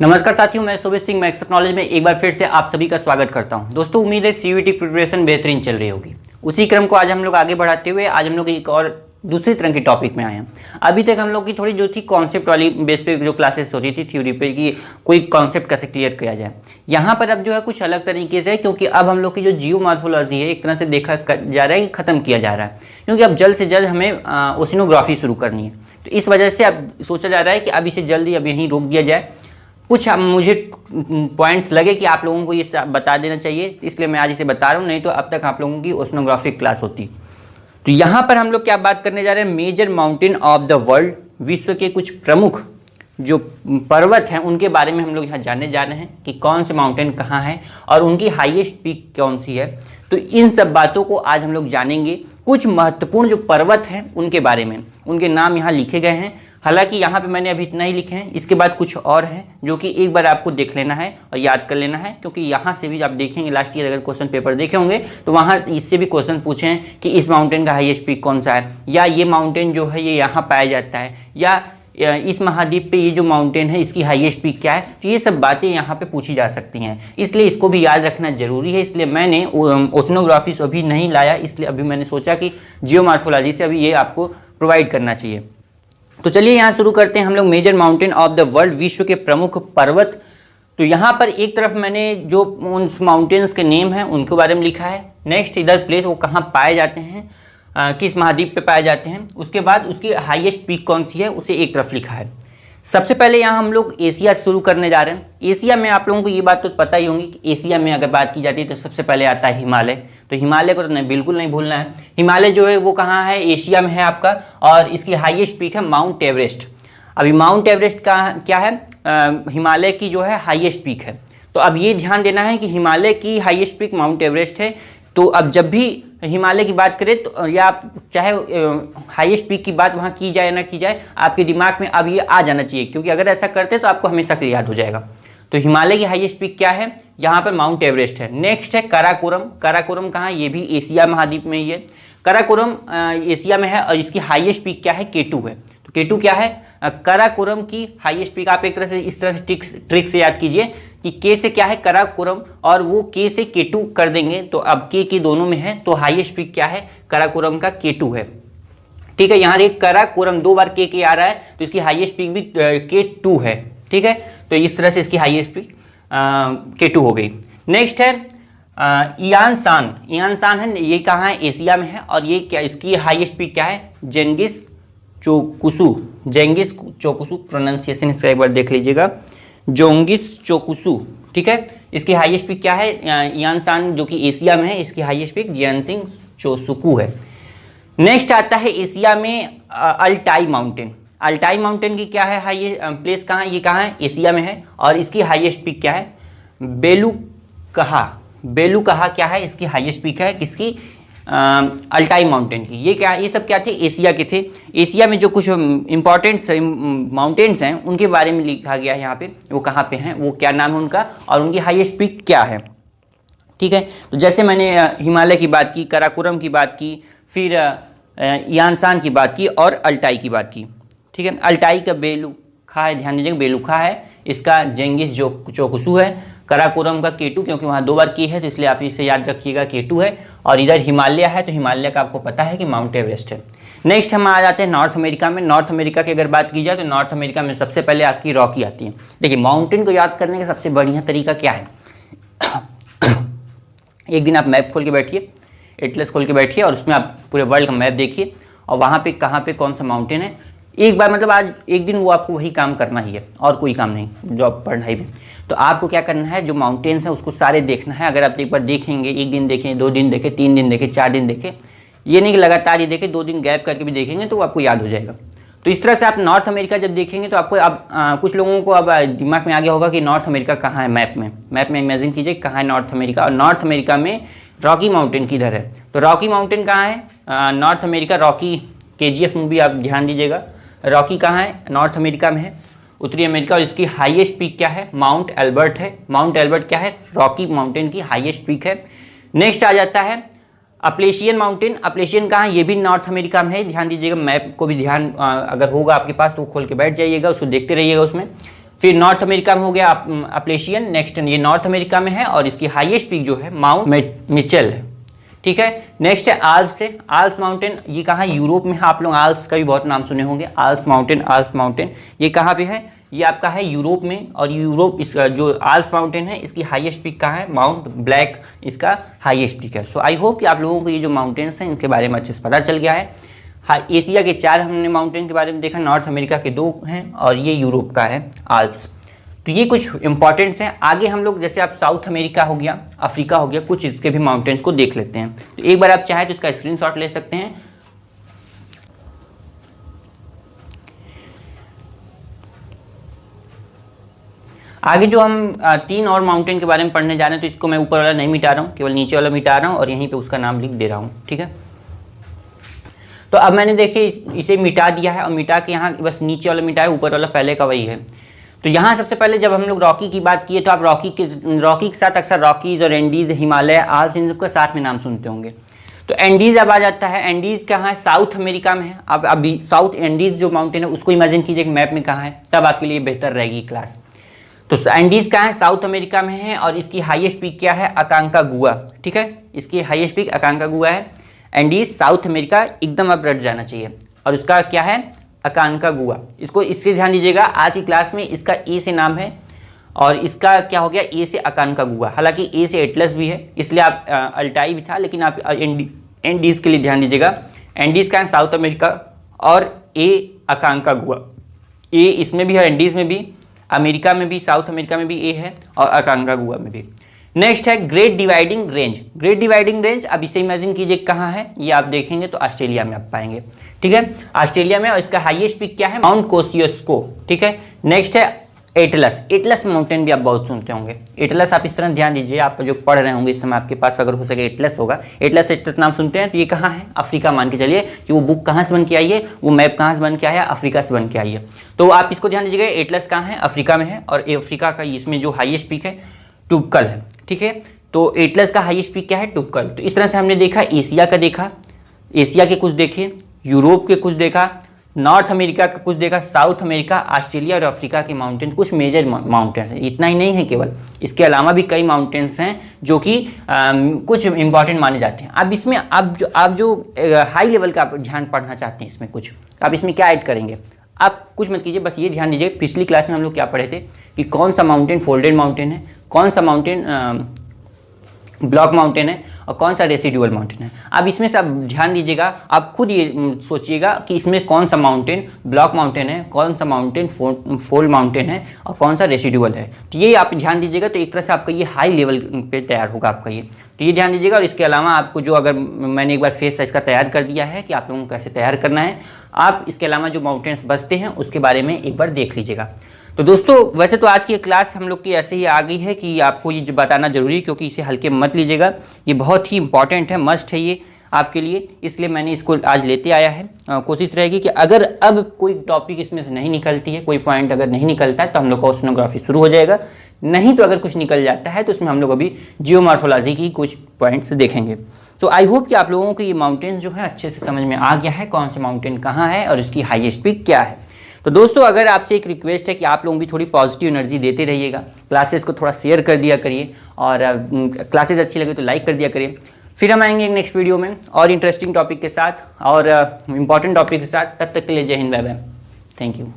नमस्कार साथियों, मैं सुबीर सिंह मैक्स टेक्नोलॉजी में एक बार फिर से आप सभी का स्वागत करता हूं। दोस्तों, उम्मीद है सीयूईटी प्रिपरेशन बेहतरीन चल रही होगी। उसी क्रम को आज हम लोग आगे बढ़ाते हुए आज हम लोग एक और दूसरी तरह के टॉपिक में आए हैं। अभी तक हम लोग की थोड़ी जो थी कॉन्सेप्ट वाली बेस पे जो क्लासेस होती थी थ्योरी पे कि कोई कॉन्सेप्ट कैसे क्लियर किया जाए। यहाँ पर अब जो है कुछ अलग तरीके से, क्योंकि अब हम लोग की जो जियोमॉर्फोलॉजी है एक तरह से देखा जा रहा है कि ख़त्म किया जा रहा है, क्योंकि अब जल्द से जल्द हमें ओशिनोग्राफी शुरू करनी है। तो इस वजह से अब सोचा जा रहा है कि अब इसे जल्दी अब यहीं रोक दिया जाए। कुछ मुझे पॉइंट्स लगे कि आप लोगों को ये बता देना चाहिए, इसलिए मैं आज इसे बता रहा हूँ, नहीं तो अब तक आप लोगों की ओशनोग्राफिक क्लास होती। तो यहाँ पर हम लोग क्या बात करने जा रहे हैं, major mountain of the world, विश्व के कुछ प्रमुख जो पर्वत हैं उनके बारे में हम लोग यहाँ जानने जा रहे हैं कि कौन से माउंटेन कहाँ है और उनकी हाईएस्ट पीक कौन सी है। तो इन सब बातों को आज हम लोग जानेंगे। कुछ महत्वपूर्ण जो पर्वत हैं उनके बारे में, उनके नाम यहाँ लिखे गए हैं। हालांकि यहाँ पे मैंने अभी इतना ही लिखे हैं, इसके बाद कुछ और हैं जो कि एक बार आपको देख लेना है और याद कर लेना है, क्योंकि यहाँ से भी आप देखेंगे लास्ट ईयर अगर क्वेश्चन पेपर देखे होंगे तो वहाँ इससे भी क्वेश्चन पूछे हैं कि इस माउंटेन का हाईएस्ट पीक कौन सा है, या ये माउंटेन जो है ये यहाँ पाया जाता है, या इस महाद्वीप पे ये जो माउंटेन है इसकी हाईएस्ट पीक क्या है। तो ये सब बातें यहाँ पे पूछी जा सकती हैं, इसलिए इसको भी याद रखना जरूरी है। इसलिए मैंने ओशनोग्राफी अभी नहीं लाया, इसलिए अभी मैंने सोचा कि जियोमॉर्फोलॉजी से अभी ये आपको प्रोवाइड करना चाहिए। तो चलिए यहाँ शुरू करते हैं हम लोग। Major mountain of the world, विश्व के प्रमुख पर्वत। तो यहाँ पर एक तरफ मैंने जो उन माउंटेन्स के नेम हैं उनके बारे में लिखा है। नेक्स्ट इधर प्लेस वो कहाँ पाए जाते हैं, किस महाद्वीप पे पाए जाते हैं। उसके बाद उसकी हाईएस्ट पीक कौन सी है उसे एक तरफ लिखा है। सबसे पहले यहाँ हम लोग एशिया शुरू करने जा रहे हैं। एशिया में आप लोगों को ये बात तो पता ही होगी कि एशिया में अगर बात की जाती है तो सबसे पहले आता है हिमालय। तो हिमालय को तो नहीं, बिल्कुल नहीं भूलना है। हिमालय जो है वो कहाँ है, एशिया में है आपका, और इसकी हाईएस्ट पीक है माउंट एवरेस्ट। अभी माउंट एवरेस्ट का क्या है, हिमालय की जो है हाईएस्ट पीक है। तो अब ये ध्यान देना है कि हिमालय की हाईएस्ट पीक माउंट एवरेस्ट है। तो अब जब भी हिमालय की बात करें तो या चाहे हाईएस्ट पीक की बात वहाँ की जाए ना की जाए, आपके दिमाग में अब ये आ जाना चाहिए, क्योंकि अगर ऐसा करते तो आपको हमेशा के लिए याद हो जाएगा। तो हिमालय की हाईएस्ट पीक क्या है, यहाँ पर माउंट एवरेस्ट है। नेक्स्ट है काराकोरम। काराकोरम कहाँ, ये भी एशिया महाद्वीप में ही है। काराकोरम एशिया में है और इसकी हाईएस्ट पीक क्या है, K2 है। तो K2 क्या है, काराकोरम की हाईएस्ट पीक। आप एक तरह से इस तरह से ट्रिक से याद कीजिए कि K से क्या है काराकोरम, और वो K से K2 कर देंगे तो अब K के दोनों में है, तो हाईएस्ट पीक क्या है काराकोरम का, K2 है। ठीक है, यहाँ एक काराकोरम दो बार K आ रहा है तो इसकी हाईएस्ट पीक भी K2 है। ठीक है, तो इस तरह से इसकी हाईएस्ट पीक K2 हो गई। नेक्स्ट है इयानसान। इयानसान है, ये कहाँ है, एशिया में है, और ये क्या, इसकी हाईएस्ट पीक क्या है, जेंगिस चोकुसु। जेंगिस चोकुसु प्रोनाउंसिएशन इसका एक बार देख लीजिएगा, जोंगिस चोकुसु। ठीक है, इसकी हाईएस्ट पीक क्या है, इयानसान जो कि एशिया में है, इसकी हाईएस्ट पीक जियानसिंग चोसुकू है। नेक्स्ट आता है एशिया में अल्टाई माउंटेन। अल्टाई माउंटेन की क्या है हाई प्लेस कहाँ है, ये कहाँ है, एशिया में है, और इसकी हाईएस्ट पीक क्या है, बेलुकहा। बेलुकहा क्या है, इसकी हाईएस्ट पीक है किसकी, अल्टाई माउंटेन की। ये क्या, ये सब क्या थे, एशिया के थे। एशिया में जो कुछ इंपॉर्टेंट माउंटेन्स हैं उनके बारे में लिखा गया है यहाँ पे, वो कहाँ पे हैं, वो क्या नाम है उनका, और उनकी हाईएस्ट पीक क्या है। ठीक है, तो जैसे मैंने हिमालय की बात की, काराकोरम की बात की, फिर यानसान की बात की और अल्टाई की बात की। ठीक है, अल्टाई का बेलुखा है, ध्यान दीजिएगा बेलुखा है, इसका जेंगिस चोकुसु है। काराकोरम का K2, क्योंकि वहाँ दो बार K है तो इसलिए आप इसे याद रखिएगा K2 है। और इधर हिमालय है तो हिमालय का आपको पता है कि माउंट एवरेस्ट है। नेक्स्ट हम आ जाते हैं नॉर्थ अमेरिका में। नॉर्थ अमेरिका की अगर बात की जाए तो नॉर्थ अमेरिका में सबसे पहले आपकी रॉकी आती है। देखिए, माउंटेन को याद करने का सबसे बढ़िया तरीका क्या है, एक दिन आप मैप खोल के बैठिए, एटलस खोल के बैठिए, और उसमें आप पूरे वर्ल्ड का मैप देखिए, और वहाँ पे कहाँ पे कौन सा माउंटेन है, एक बार मतलब आज एक दिन वो आपको वही काम करना ही है और कोई काम नहीं जॉब पढ़ाई में। तो आपको क्या करना है, जो माउंटेन्स हैं उसको सारे देखना है। अगर आप एक बार देखेंगे, एक दिन देखें, 2 दिन देखें, 3 दिन देखें, 4 दिन देखें, ये नहीं कि लगातार ये देखें, 2 दिन गैप करके भी देखेंगे तो आपको याद हो जाएगा। तो इस तरह से आप नॉर्थ अमेरिका जब देखेंगे तो आपको अब कुछ लोगों को अब दिमाग में आ गया होगा कि नॉर्थ अमेरिका कहाँ है। मैप में इमेजिन कीजिए कहाँ है नॉर्थ अमेरिका, और नॉर्थ अमेरिका में रॉकी माउंटेन किधर है। तो रॉकी माउंटेन कहाँ है, north America, Rocky KGF movie आप ध्यान दीजिएगा, रॉकी कहाँ है, नॉर्थ अमेरिका में है, उत्तरी अमेरिका। और इसकी हाईएस्ट पीक क्या है, माउंट एल्बर्ट है। माउंट एल्बर्ट क्या है, रॉकी माउंटेन की हाईएस्ट पीक है। नेक्स्ट आ जाता है अपलेशियन माउंटेन। अपलेशियन कहाँ, ये भी नॉर्थ अमेरिका में है, ध्यान दीजिएगा। मैप को भी ध्यान अगर होगा आपके पास तो खोल के बैठ जाइएगा, उसको देखते रहिएगा उसमें। फिर नॉर्थ अमेरिका में हो गया अपलेशियन, नेक्स्ट ये नॉर्थ अमेरिका में है और इसकी हाईएस्ट पीक जो है माउंट मिचेल है। ठीक है, नेक्स्ट है आल्प्स है, आल्प्स माउंटेन, ये कहाँ यूरोप में है। आप लोग आल्प्स का भी बहुत नाम सुने होंगे, आल्प्स माउंटेन ये कहाँ पे है, ये आपका है यूरोप में। और यूरोप इसका जो आल्प्स माउंटेन है इसकी हाईएस्ट पीक कहाँ है, माउंट ब्लैक इसका हाईएस्ट पीक है। सो आई होप कि आप लोगों को ये जो माउंटेन्स हैं इनके बारे में अच्छे से पता चल गया है। हाँ, एशिया के 4 हमने माउंटेन के बारे में देखा, नॉर्थ अमेरिका के 2 हैं और ये यूरोप का है आल्प्स। तो ये कुछ इंपॉर्टेंट्स हैं। आगे हम लोग जैसे आप साउथ अमेरिका हो गया, अफ्रीका हो गया, कुछ इसके भी माउंटेन्स को देख लेते हैं। तो एक बार आप चाहें तो इसका स्क्रीनशॉट ले सकते हैं। आगे जो हम 3 और माउंटेन के बारे में पढ़ने जा रहे हैं, तो इसको मैं ऊपर वाला नहीं मिटा रहा हूँ, केवल नीचे वाला मिटा रहा हूँ और यहीं पे उसका नाम लिख दे रहा हूँ। ठीक है, तो अब मैंने देखिए इसे मिटा दिया है और मिटा के यहाँ बस नीचे वाला मिटा है, ऊपर वाला पहले का वही है। तो यहाँ सबसे पहले जब हम लोग रॉकी की बात किए तो आप रॉकी के साथ अक्सर रॉकीज़ और एंडीज़, हिमालय, आल्प्स, इन सबका साथ में नाम सुनते होंगे। तो एंडीज़ अब आ जाता है। एंडीज़ कहाँ है, साउथ अमेरिका में है। अब अभी साउथ एंडीज़ जो माउंटेन है उसको इमेजिन कीजिए कि मैप में कहाँ है, तब आपके लिए बेहतर रहेगी क्लास। तो एंडीज़ कहाँ है, साउथ अमेरिका में है और इसकी हाईएस्ट पीक क्या है, अकांकागुआ। ठीक है, इसकी हाईएस्ट पीक अकांकागुआ है। एंडीज साउथ अमेरिका एकदम अब रट जाना चाहिए और उसका क्या है, अकांकागुआ। इसके ध्यान दीजिएगा, आज की क्लास में इसका ए से नाम है और इसका क्या हो गया, ए से अकांकागुआ। हालांकि ए से एटलस भी है, इसलिए आप अल्टाई भी था, लेकिन आप एंडीज के लिए ध्यान दीजिएगा। एंडीज का है साउथ अमेरिका और ए अकांकागुआ। ए इसमें भी है, एंडीज में भी, अमेरिका में भी, साउथ अमेरिका में भी ए है और अकांकागुआ में भी। नेक्स्ट है great dividing range. Great dividing range अब इसे इमेजिन कीजिए कहाँ है, ये आप देखेंगे तो ऑस्ट्रेलिया में आप पाएंगे। ठीक है, ऑस्ट्रेलिया में, और इसका हाईएस्ट पीक क्या है, माउंट कोसियोस्को। ठीक है, नेक्स्ट है एटलस। एटलस माउंटेन भी आप बहुत सुनते होंगे। एटलस आप इस तरह ध्यान दीजिए, आप जो पढ़ रहे होंगे इस समय आपके पास अगर हो सके एटलस होगा। एटलस नाम सुनते हैं, तो ये कहाँ है, अफ्रीका। मान के चलिए कि वो बुक कहाँ से बन के आई है, वो मैप कहाँ से बन के आया है, अफ्रीका से बन के आई है। तो आप इसको ध्यान दीजिएगा, एटलस कहाँ है, अफ्रीका में है। और अफ्रीका का इसमें जो हाईएस्ट पीक है टुबकल है। ठीक है, तो एटलस का हाईएस्ट पीक क्या है, टुबकल। तो इस तरह से हमने देखा, एशिया का देखा, एशिया के कुछ देखे, यूरोप के कुछ देखा, नॉर्थ अमेरिका का कुछ देखा, साउथ अमेरिका, ऑस्ट्रेलिया और अफ्रीका के माउंटेन, कुछ मेजर माउंटेन्स हैं। इतना ही नहीं है केवल, इसके अलावा भी कई माउंटेन्स हैं जो कि कुछ इंपॉर्टेंट माने जाते हैं। अब इसमें आप जो हाई लेवल का आप ध्यान पढ़ना चाहते हैं, इसमें कुछ आप इसमें क्या ऐड करेंगे, आप कुछ मत कीजिए, बस ये ध्यान दीजिए पिछली क्लास में हम लोग क्या पढ़े थे कि कौन सा माउंटेन फोल्डेड माउंटेन है, कौन सा माउंटेन ब्लॉक माउंटेन है और कौन सा रेसिडुअल माउंटेन है। अब इसमें से आप ध्यान दीजिएगा, आप खुद ये सोचिएगा कि इसमें कौन सा माउंटेन ब्लॉक माउंटेन है, कौन सा माउंटेन फोल्ड माउंटेन है और कौन सा रेसिडुअल है। तो ये आप ध्यान दीजिएगा, तो एक तरह से आपका ये हाई लेवल पे तैयार होगा आपका ये। तो ये ध्यान दीजिएगा। और इसके अलावा आपको जो, अगर मैंने एक बार फेस साइज का तैयार कर दिया है कि आप लोगों को कैसे तैयार करना है, आप इसके अलावा जो माउंटेन्स बचते हैं उसके बारे में एक बार देख लीजिएगा। तो दोस्तों वैसे तो आज की क्लास हम लोग की ऐसे ही आ गई है कि आपको ये बताना जरूरी है, क्योंकि इसे हल्के मत लीजिएगा, ये बहुत ही इंपॉर्टेंट है, मस्ट है ये आपके लिए, इसलिए मैंने इसको आज लेते आया है। कोशिश रहेगी कि अगर अब कोई टॉपिक इसमें से नहीं निकलती है, कोई पॉइंट अगर नहीं निकलता है तो हम लोग का ओशनोग्राफी शुरू हो जाएगा। नहीं तो अगर कुछ निकल जाता है तो उसमें हम लोग अभी जियोमॉर्फोलॉजी की कुछ पॉइंट्स देखेंगे। तो आई होप कि आप लोगों को ये माउंटेन्स जो है अच्छे से समझ में आ गया है, कौन सा माउंटेन कहाँ है और इसकी हाईएस्ट पीक क्या है। तो दोस्तों अगर आपसे एक रिक्वेस्ट है कि आप लोग भी थोड़ी पॉजिटिव एनर्जी देते रहिएगा, क्लासेस को थोड़ा शेयर कर दिया करिए और क्लासेस अच्छी लगे तो लाइक कर दिया करिए। फिर हम आएंगे एक नेक्स्ट वीडियो में और इंटरेस्टिंग टॉपिक के साथ और इम्पॉर्टेंट टॉपिक के साथ। तब तक के लिए जय हिंद, बाय बाय, थैंक यू।